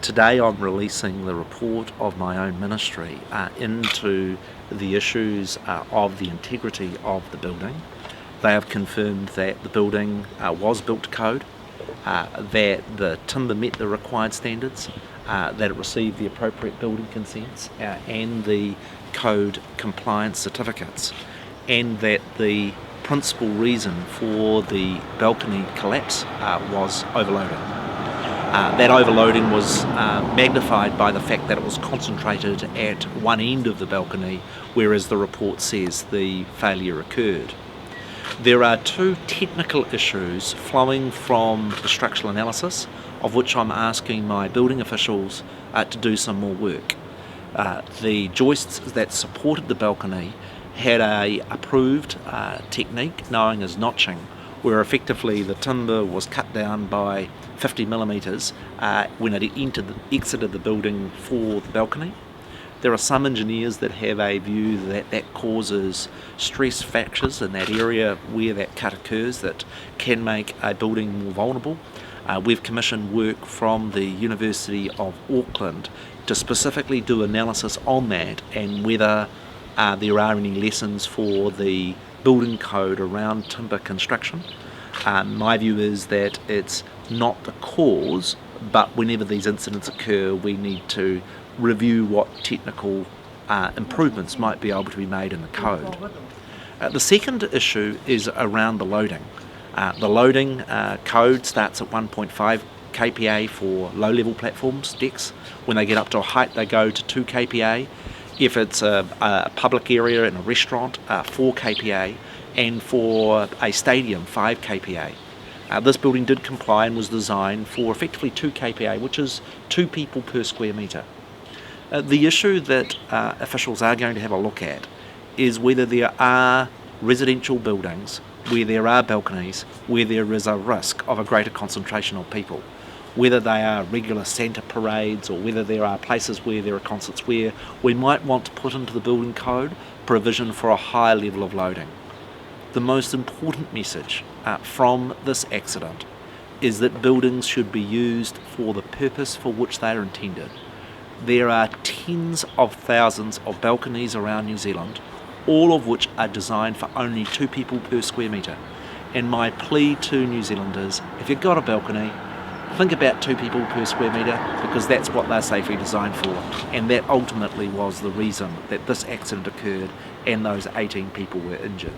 Today I'm releasing the report of my own ministry into the issues of the integrity of the building. They have confirmed that the building was built to code, that the timber met the required standards, that it received the appropriate building consents and the code compliance certificates, and that the principal reason for the balcony collapse was overloading. That overloading was magnified by the fact that it was concentrated at one end of the balcony, whereas the report says the failure occurred. There are two technical issues flowing from the structural analysis, of which I'm asking my building officials to do some more work. The joists that supported the balcony had a approved technique known as notching, where effectively the timber was cut down by 50 millimetres when it exited the building for the balcony. There are some engineers that have a view that that causes stress fractures in that area where that cut occurs that can make a building more vulnerable. We've commissioned work from the University of Auckland to specifically do analysis on that and whether there are any lessons for the building code around timber construction. My view is that it's not the cause, but whenever these incidents occur, we need to review what technical improvements might be able to be made in the code. The second issue is around the loading. The loading code starts at 1.5 kPa for low-level platforms, decks. When they get up to a height, they go to 2 kPa. If it's a public area in a restaurant, 4 kPa, and for a stadium, 5 kPa. This building did comply and was designed for effectively 2 kPa, which is 2 people per square metre. The issue that officials are going to have a look at is whether there are residential buildings where there are balconies, where there is a risk of a greater concentration of people. Whether they are regular Santa parades or whether there are places where there are concerts where we might want to put into the building code provision for a higher level of loading. The most important message from this accident is that buildings should be used for the purpose for which they are intended. There are tens of thousands of balconies around New Zealand, all of which are designed for only 2 people per square metre. And my plea to New Zealanders, if you've got a balcony, think about 2 people per square metre, because that's what they're safely designed for, and that ultimately was the reason that this accident occurred and those 18 people were injured.